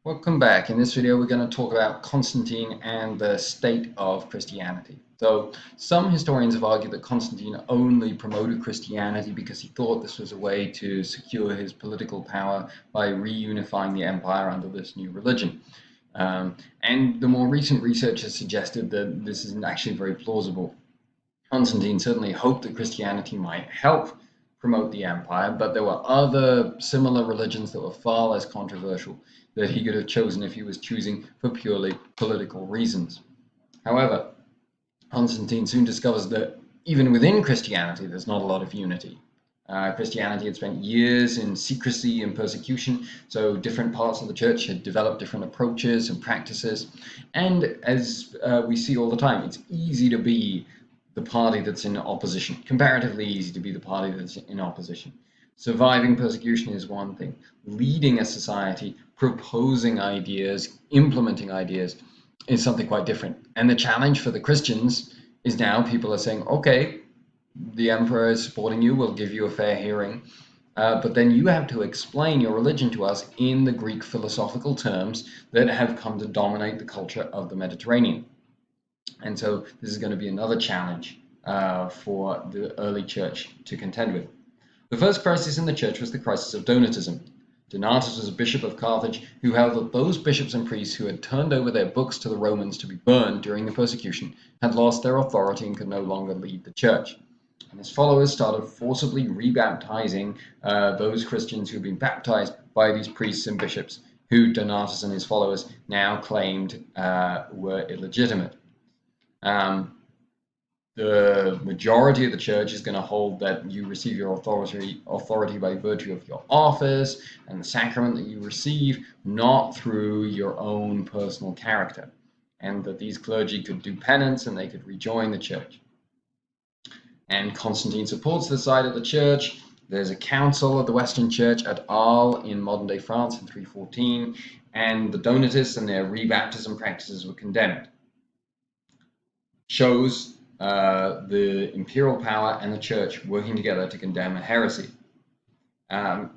Welcome back. In this video, we're going to talk about Constantine and the state of Christianity. So, some historians have argued that Constantine only promoted Christianity because he thought this was a way to secure his political power by reunifying the empire under this new religion. And the more recent research has suggested that this isn't actually very plausible. Constantine certainly hoped that Christianity might help promote the empire, but there were other similar religions that were far less controversial that he could have chosen if he was choosing for purely political reasons. However, Constantine soon discovers that even within Christianity, there's not a lot of unity. Christianity had spent years in secrecy and persecution, so different parts of the church had developed different approaches and practices. And as we see all the time, it's easy to be the party that's in opposition, comparatively easy to be the party that's in opposition. Surviving persecution is one thing. Leading a society, proposing ideas, implementing ideas is something quite different. And the challenge for the Christians is now people are saying, okay, the emperor is supporting you, we'll give you a fair hearing. But then you have to explain your religion to us in the Greek philosophical terms that have come to dominate the culture of the Mediterranean. And so this is going to be another challenge for the early church to contend with. The first crisis in the church was the crisis of Donatism. Donatus was a bishop of Carthage who held that those bishops and priests who had turned over their books to the Romans to be burned during the persecution had lost their authority and could no longer lead the church. And his followers started forcibly rebaptizing those Christians who had been baptized by these priests and bishops, who Donatus and his followers now claimed were illegitimate. The majority of the church is going to hold that you receive your authority by virtue of your office and the sacrament that you receive, not through your own personal character, and that these clergy could do penance and they could rejoin the church. And Constantine supports this side of the church. There's a council of the Western Church at Arles in modern-day France in 314, and the Donatists and their rebaptism practices were condemned. Shows the imperial power and the church working together to condemn a heresy. But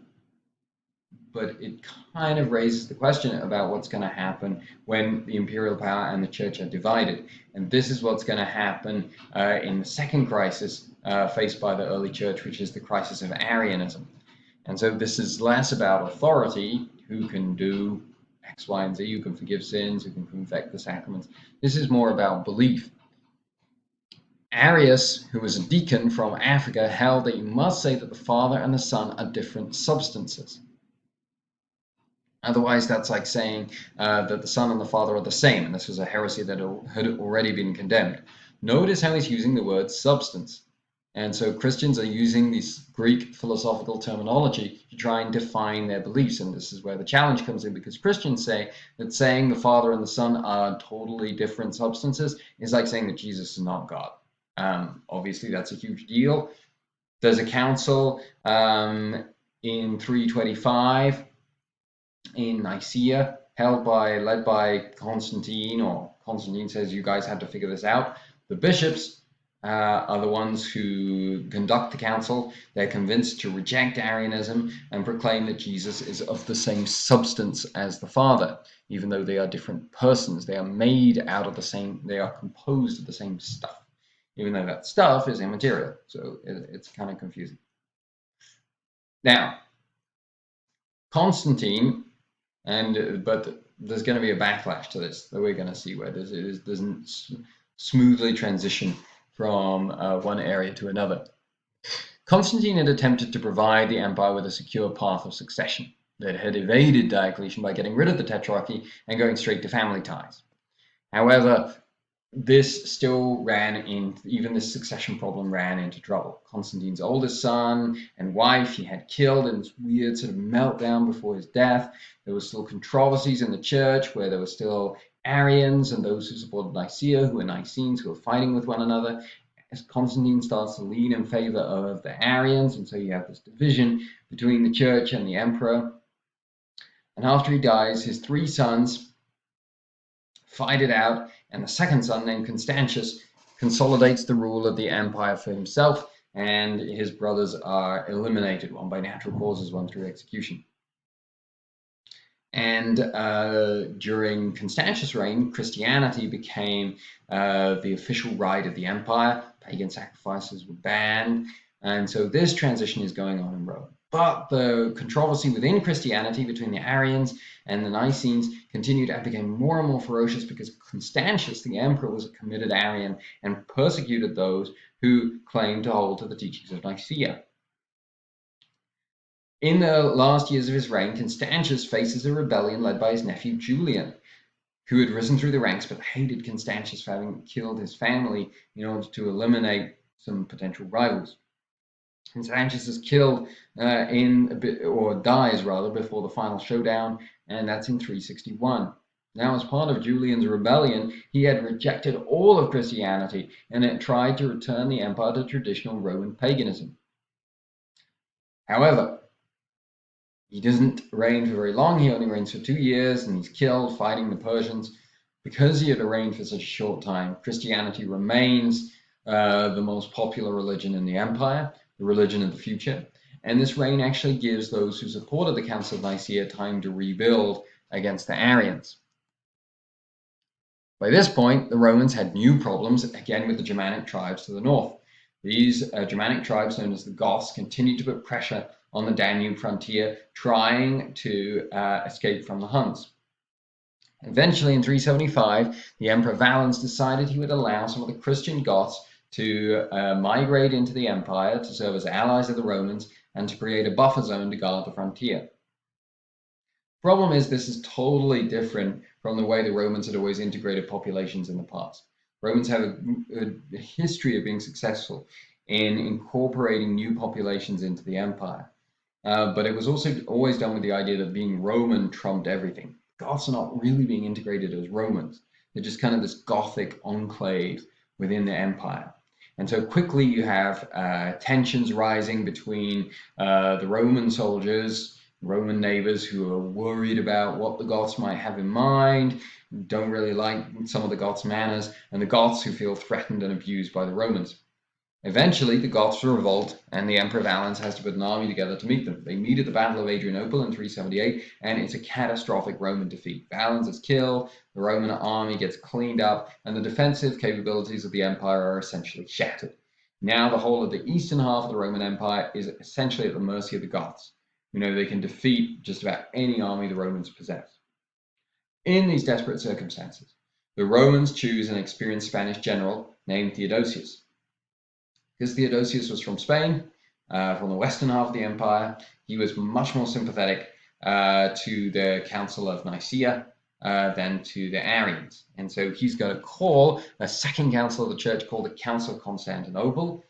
it kind of raises the question about what's going to happen when the imperial power and the church are divided. And this is what's going to happen in the second crisis faced by the early church, which is the crisis of Arianism. And so this is less about authority, who can do X, Y, and Z, who can forgive sins, who can perfect the sacraments. This is more about belief. Arius, who was a deacon from Africa, held that you must say that the Father and the Son are different substances. Otherwise, that's like saying that the Son and the Father are the same, and this was a heresy that had already been condemned. Notice how he's using the word substance. And so Christians are using this Greek philosophical terminology to try and define their beliefs, and this is where the challenge comes in, because Christians say that saying the Father and the Son are totally different substances is like saying that Jesus is not God. Obviously, that's a huge deal. There's a council in 325 in Nicaea, led by Constantine, or Constantine says you guys have to figure this out. The bishops are the ones who conduct the council. They're convinced to reject Arianism and proclaim that Jesus is of the same substance as the Father, even though they are different persons. They are made out of the same, they are composed of the same stuff, even though that stuff is immaterial. So it's kind of confusing. Now, Constantine, but there's going to be a backlash to this that we're going to see, where it doesn't smoothly transition from one area to another. Constantine had attempted to provide the empire with a secure path of succession that had evaded Diocletian by getting rid of the tetrarchy and going straight to family ties. However, this still even this succession problem ran into trouble. Constantine's oldest son and wife he had killed in this weird sort of meltdown before his death. There were still controversies in the church where there were still Arians and those who supported Nicaea, who were Nicenes, who were fighting with one another. As Constantine starts to lean in favor of the Arians, and so you have this division between the church and the emperor. And after he dies, his three sons fight it out, and the second son, named Constantius, consolidates the rule of the empire for himself, and his brothers are eliminated, one by natural causes, one through execution. And during Constantius' reign, Christianity became the official rite of the empire. Pagan sacrifices were banned. And so this transition is going on in Rome. But the controversy within Christianity between the Arians and the Nicenes continued and became more and more ferocious because Constantius, the emperor, was a committed Arian and persecuted those who claimed to hold to the teachings of Nicaea. In the last years of his reign, Constantius faces a rebellion led by his nephew Julian, who had risen through the ranks but hated Constantius for having killed his family in order to eliminate some potential rivals. Constantius is killed or dies rather, before the final showdown, and that's in 361. Now, as part of Julian's rebellion, he had rejected all of Christianity and had tried to return the empire to traditional Roman paganism. However, he doesn't reign for very long. He only reigns for 2 years, and he's killed fighting the Persians. Because he had reigned for such a short time, Christianity remains the most popular religion in the empire, the religion of the future. And this reign actually gives those who supported the Council of Nicaea time to rebuild against the Arians. By this point, the Romans had new problems, again with the Germanic tribes to the north. These Germanic tribes, known as the Goths, continued to put pressure on the Danube frontier, trying to escape from the Huns. Eventually, in 375, the Emperor Valens decided he would allow some of the Christian Goths to migrate into the empire to serve as allies of the Romans and to create a buffer zone to guard the frontier. Problem is, this is totally different from the way the Romans had always integrated populations in the past. Romans have a history of being successful in incorporating new populations into the empire. But it was also always done with the idea that being Roman trumped everything. Goths are not really being integrated as Romans. They're just kind of this Gothic enclave within the empire. And so quickly you have tensions rising between the Roman soldiers, Roman neighbors who are worried about what the Goths might have in mind, don't really like some of the Goths' manners, and the Goths who feel threatened and abused by the Romans. Eventually, the Goths revolt, and the Emperor Valens has to put an army together to meet them. They meet at the Battle of Adrianople in 378, and it's a catastrophic Roman defeat. Valens is killed, the Roman army gets cleaned up, and the defensive capabilities of the empire are essentially shattered. Now the whole of the eastern half of the Roman Empire is essentially at the mercy of the Goths. They can defeat just about any army the Romans possess. In these desperate circumstances, the Romans choose an experienced Spanish general named Theodosius. Because Theodosius was from Spain, from the western half of the empire, he was much more sympathetic to the Council of Nicaea than to the Arians. And so he's going to call a second council of the church called the Council Constantinople,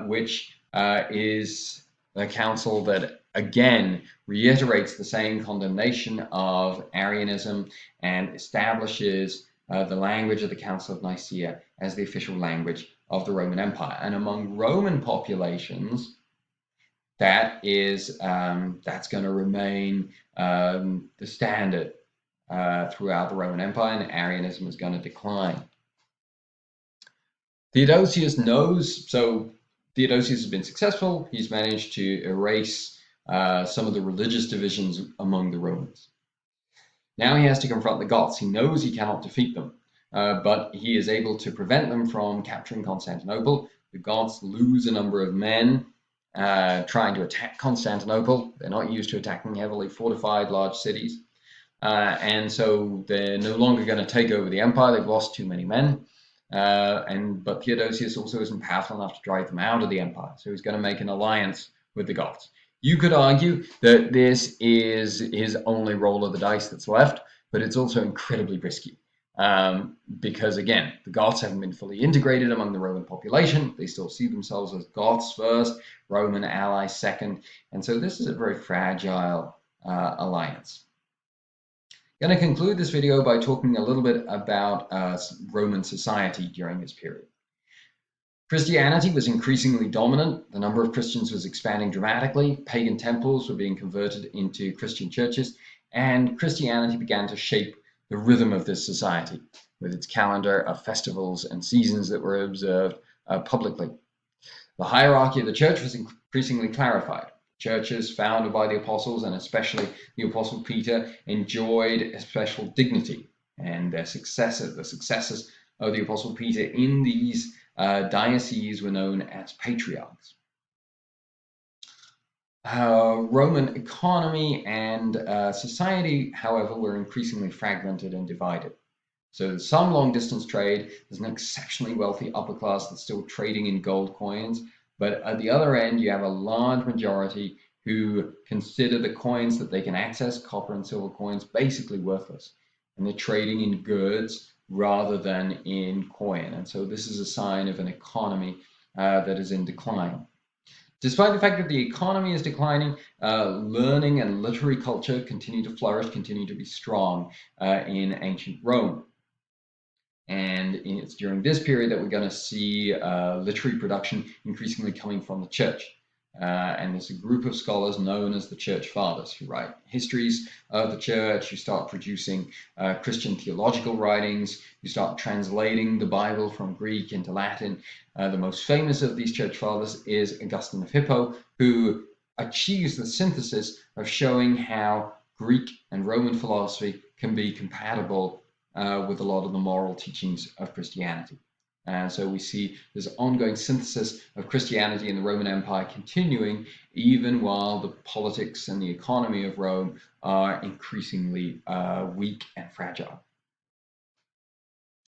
which is a council that again reiterates the same condemnation of Arianism and establishes the language of the Council of Nicaea as the official language of the Roman Empire. And among Roman populations, that's going to remain the standard throughout the Roman Empire, and Arianism is going to decline. Theodosius has been successful. He's managed to erase some of the religious divisions among the Romans. Now he has to confront the Goths. He knows he cannot defeat them, but he is able to prevent them from capturing Constantinople. The Goths lose a number of men trying to attack Constantinople. They're not used to attacking heavily fortified large cities. And so they're no longer going to take over the empire. They've lost too many men. But Theodosius also isn't powerful enough to drive them out of the empire. So he's going to make an alliance with the Goths. You could argue that this is his only roll of the dice that's left, but it's also incredibly risky. Because again, the Goths haven't been fully integrated among the Roman population. They still see themselves as Goths first, Roman allies second. And so this is a very fragile alliance. I'm going to conclude this video by talking a little bit about Roman society during this period. Christianity was increasingly dominant. The number of Christians was expanding dramatically. Pagan temples were being converted into Christian churches, and Christianity began to shape the rhythm of this society with its calendar of festivals and seasons that were observed publicly. The hierarchy of the church was increasingly clarified. Churches founded by the apostles, and especially the Apostle Peter, enjoyed a special dignity, and their successors, the successors of the Apostle Peter in these dioceses, were known as patriarchs. Roman economy and society, however, were increasingly fragmented and divided. So there's some long-distance trade. There's an exceptionally wealthy upper class that's still trading in gold coins. But at the other end, you have a large majority who consider the coins that they can access, copper and silver coins, basically worthless. And they're trading in goods rather than in coin. And so this is a sign of an economy that is in decline. Despite the fact that the economy is declining, learning and literary culture continue to flourish, continue to be strong in ancient Rome. And it's during this period that we're going to see literary production increasingly coming from the church. And there's a group of scholars known as the Church Fathers who write histories of the church, who start producing Christian theological writings, who start translating the Bible from Greek into Latin. The most famous of these Church Fathers is Augustine of Hippo, who achieves the synthesis of showing how Greek and Roman philosophy can be compatible with a lot of the moral teachings of Christianity. And so we see this ongoing synthesis of Christianity in the Roman Empire continuing even while the politics and the economy of Rome are increasingly weak and fragile.